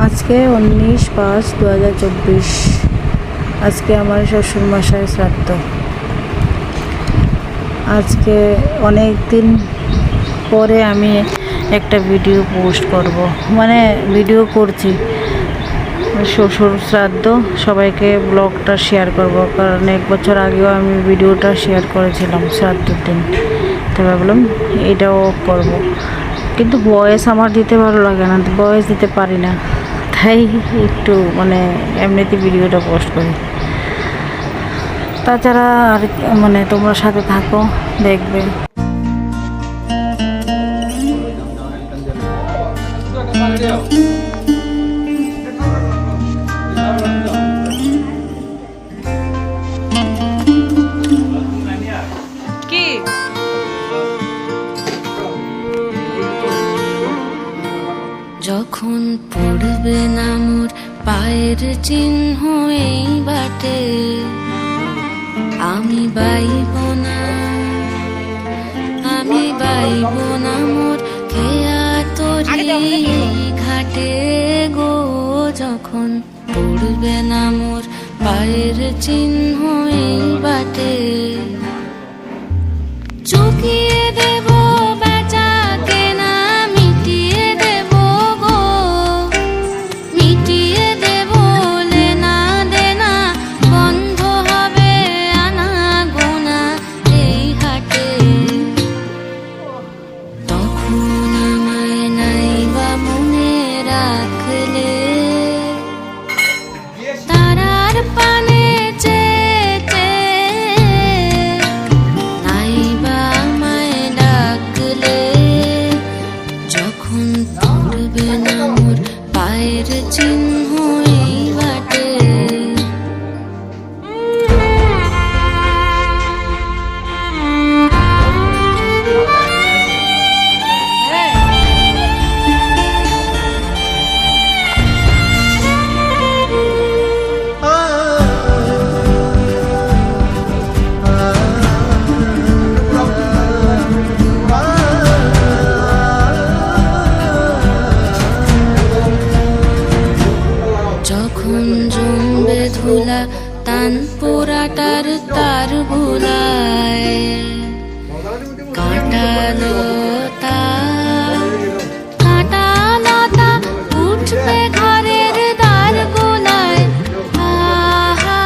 আজকে 19/5/2024। আজকে আমার শ্বশুর মশাই শ্রাদ্ধ। আজকে অনেক দিন পরে আমি একটা ভিডিও পোস্ট করব, মানে ভিডিও করছি শ্বশুর শ্রাদ্ধ, সবাইকে ব্লগটা শেয়ার করব, কারণ 1 বছর আগেও আমি ভিডিওটা শেয়ার করেছিলাম শ্রাদ্ধের দিন। তো ভাবলাম এটাও করব, কিন্তু ভয়েস আমার দিতে ভালো লাগে না, ভয়েস দিতে পারি না, তাই একটু মানে এমনিতে ভিডিওটা পোস্ট করি। তাছাড়া আর মানে তোমরা সাথে থাকো, দেখবে। যখন পড়বে না মোর পায়ের চিহ্ন এই বাটে, আমি বাইব না মোর খেয়া তরি ঘাটে গো। যখন পড়বে না মোর পায়ের চিহ্ন এই বাটে, চুকিয়ে দেব বেচা কেনা, মিটিয়ে দেব গো, মিটিয়ে দেব লেনা দেনা, বন্ধ হবে আনা গোনা এই হাটে। তখন আমায় নাইবা মনে রাখলে, তারার পানে নাইবা আমায় ডাকলে, যখন পড়বে না মোর পায়ের চিহ্ন এই বাটে। যখন জমবে ধুলা তান পোড়াটার তার ভুলায়, কাটালো লতা উঠবে ঘরের দ্বার গোলায়, আহা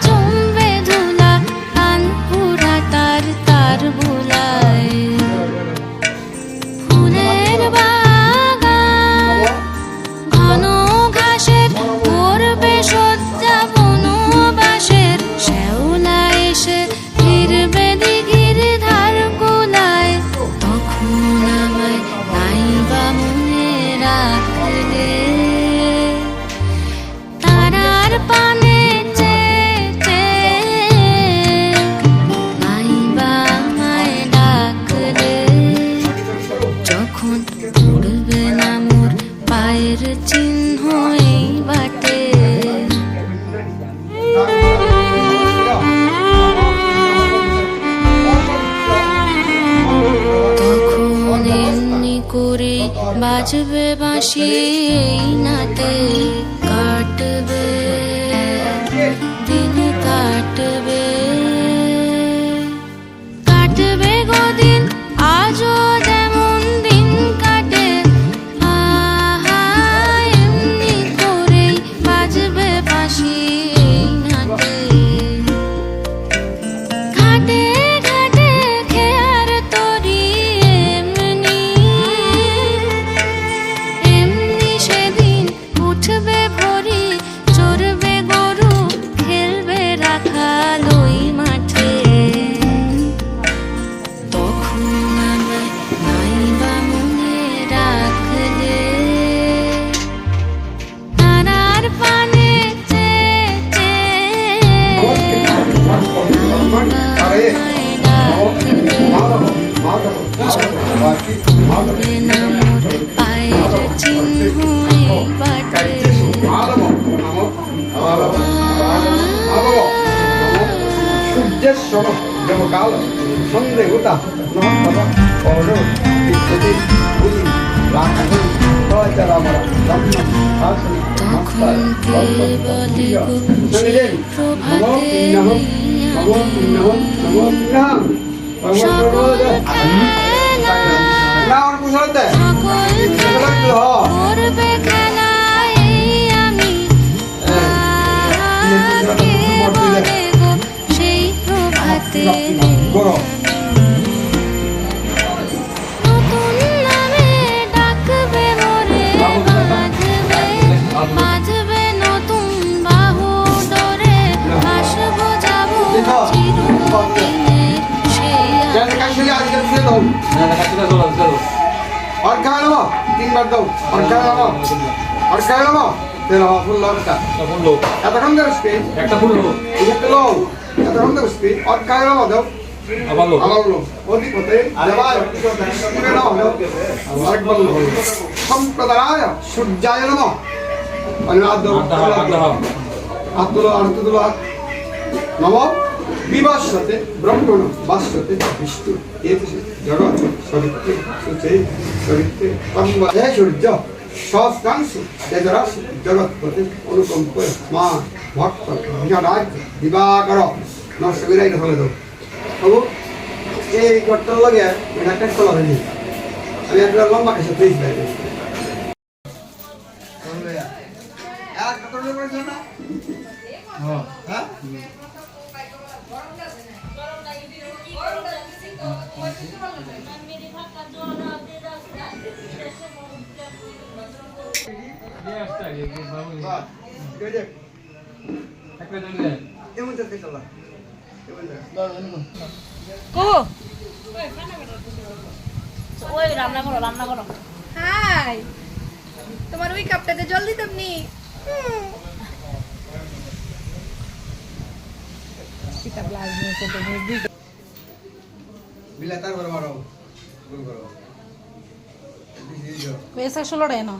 জমবে ধুলা তান পোড়াটার তার ভুলায়। ফুলের বাগান ঘন ঘাসের করবে সজ্জা, বনবাসের শ্যাওলা এসে ফিরবে দিঘির ধার গোলায়। তখন আমায় নাইবা মনে রাখলে, তারার পানে নাইবা আমায় ডাকলে, যখন পড়বে না মোর পায়ের চিহ্ন এই বাটে। তখন এমনি করে বাজবে বাঁশি এই নাটে, কাটবে দিন কাটবে, কাটবে গদিন আজও যেমন দিন কাটে, আহা এমনি করেই বাজবে বাঁশি এই নাটে। ঘাটে ঘাটে খেয়ার তরি এমনি এমনি সেদিন উঠবে ভরি, চড়বে গরু খেলবে রাখাল ওই মাঠে। তখন আমায় নাইবা মনে রাখলে, তারার পানে পড়বে না মোর পায়ের চিহ্ন এই বাটে। সূর্যেশ্বর দেবকাল সন্দেহতা নহ করো বিদ্যুতি তখন কে বলে গো সেই প্রভাতে সকল খেলা সকল খেলা করবে খেলা এই আমি কে বলে গো সেই প্রভাতে নতুন নামে ডাকবে মোরে বাজবে নতুন বাহু ডোরে আসবো যাবো চিরদিনের সেই और क्या लो 3 बार दो और क्या लो और क्या लो तेरा फुल लौटा এতক্ষণ ধরে স্পিড একটা ফুল হলো এটা লো এতক্ষণ ধরে স্পিড আর क्या लो দাও আবার লো আবার লো ওদি কোতে জবাই কি নাও হলো আরেকবার লো সম্প্রদায় সূর্যায় নমঃ অনুরাধ আত্মলো নম বিভাসতে ব্রহ্মণ বাস্যতে বিষ্ণু এতে জগৎ সবিত্রে সুচে সবিত্রে তম্বহে সূর্য সহস্রাংশু তেজরাশি জগৎপতি অনুকম্প মা ভক্ত বিরাট দিবাকর নষ্ট বিরাই হলে দাও বাবু এই ঘরটার লাগে একটা খোলা হয়নি আমি একটা লম্বা কাছে প্লিজ ভাই আর কত লোক আছে না হ্যাঁ হাই তোমার ওই কাপটাতে জল দিতাম নি বিলাতার বড় বড় গুল করো पैसा 16 টাকা না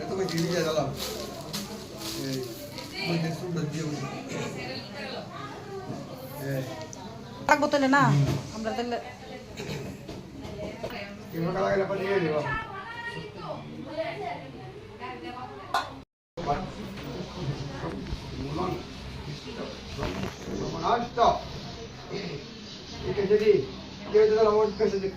এত কই দিদি যা দাও এই মই দেখু দিও এক বোতলে না আমরা তাহলে কিনো কালা গেলে পর দিয়ে দিব নষ্ট ঠিক আছে দি কেউ তো আমার কাছে দেখ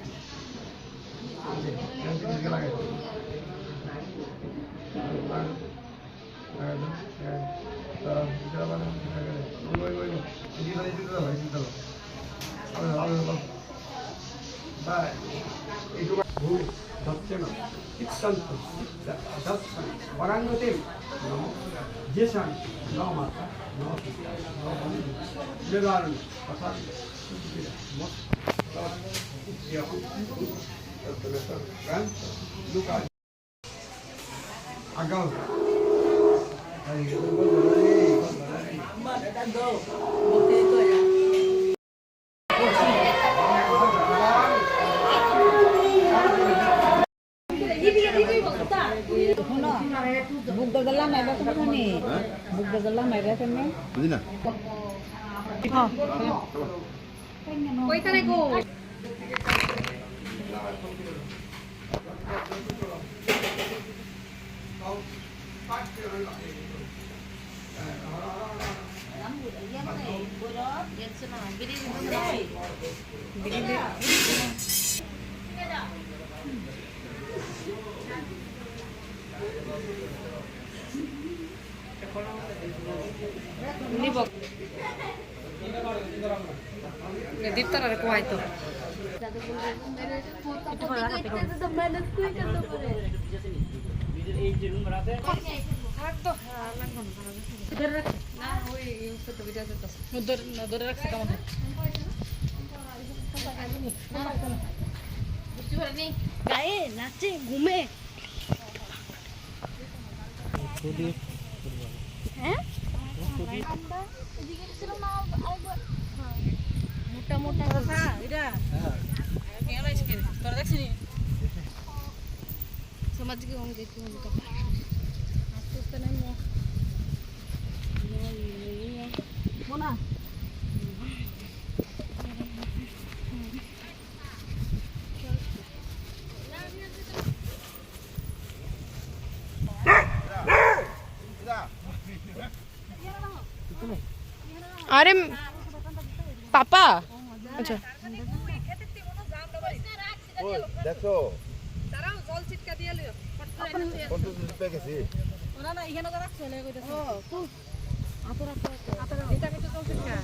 Agak. বুক দাদা মাইবা কোনে বুক দাদা মাইবা কোনে বুঝি না ওইখানে গো দীপ্তার আর কোয়াইতো ধরে রাখছে কেমন গায়ে নাচে ঘুমে হ্যাঁ মোটা মোটা সমাজ के होंगे क्यों उनका आज तो इतना मोना আরে পাপা আচ্ছা দেখো তারাও জল ছিটকা দিয়ে লিও কত দিন পে গেছি ওনা না এখানে তারা ছেলে কইতেছে ও খুব আতরা আতরা এটা কত জল ছিটকা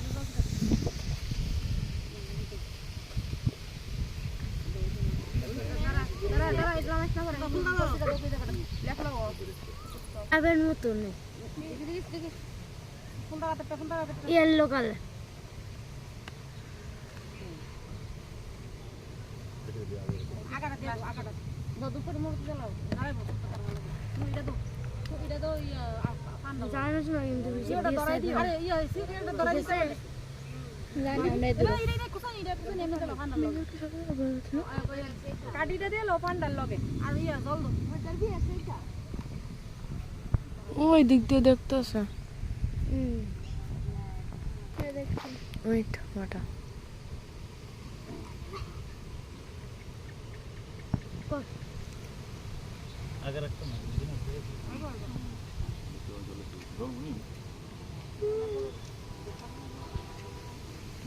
তারা ইসলাম ইসলাম করে লেখ লাও আবের মতন দেখি ফুলটা ইয়েলো কালার আগাটা দিয়ে আগাটা দাও দুপুরে মুখ জ্বালাও আরে এটা তো ইয়া পান্ডা জানো না কিন্তু এটা ধরাই দিও আরে ইয়া সিগারেটটা ধরাই দিছে জানি না এটা কুসানি এমনি দিলো পান্ডা লগে কাটিটা দিয়ে লো পান্ডার লগে আর ইয়া জল দাও ওইটার দিয়ে আছে এটা ওই দিক দিয়ে দেখতেছে ওয়েট ওটা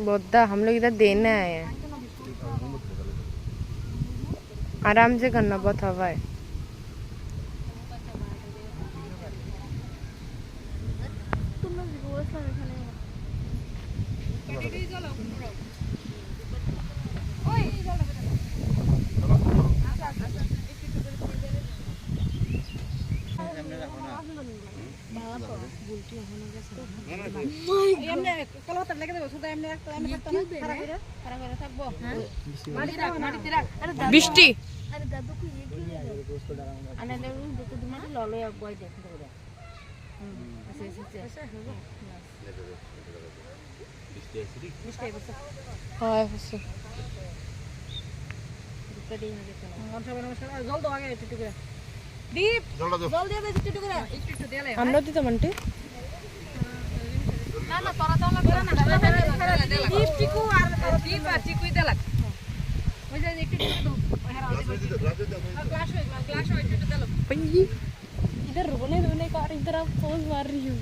बोद्दा हम लोग इधर देना है आराम से करना बहुत हवा है এমনি কলপাতা লেগে দেব শুধু এমনি একটা এমনি থাকতো না খাড়া করে থাকবো মাটিতে রাখ বৃষ্টি আরে দাদু কই আনে দেউ দুটো দিমাটি ললো এক বই দেখ দৌড়া হয় আছে জল দাও আগে একটু করে দীপ জল দিয়ে দে একটু করে একটু দিলে আমরা দিতে মানতে না না তোরা তো না দীপ চিকু আর দীপ আর চিকুই দেলাক ওই যে একটু দাও গ্লাস হয় একটু দাও पंजी इधर रोने का और इधर आप पोज मार रही हो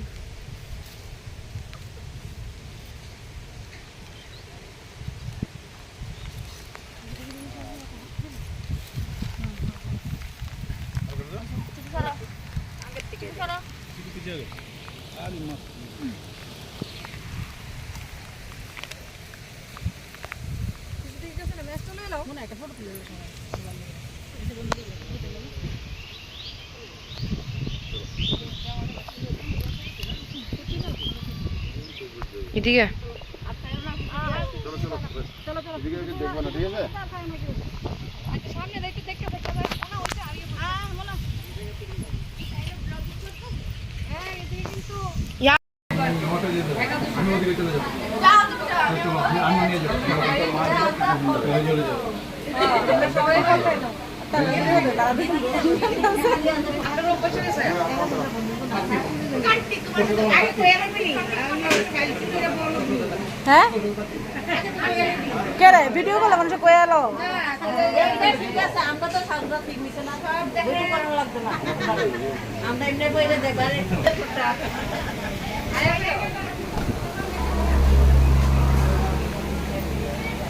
ठीक है দেখবো না ঠিক আছে সামনে দেখতে দেখতে দেখা যায় না ওইটা আগে বলো হ্যাঁ এদিকে কিন্তু আমি ওদিকে চলে যাবো আমি নিয়ে যাবো চলে যাবো সবাই কথা দাও তাহলে এদিকে দাঁড়া দিন আর উপরে চলে যায় কাটতে তোমার আগে কইরা রাখবি কালকে করে বলো হ্যাঁ কে রে ভিডিও কল মানুষ কই এলো ঠিক আছে আমরা তো সাংঘাতিক মিছে না সব দেখে করা লাগবে না আমরা এমনি বইরে দেখবারে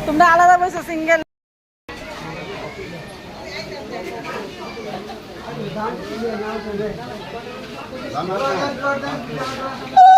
তোমরা আলাদা বসে সিঙ্গেল রান্না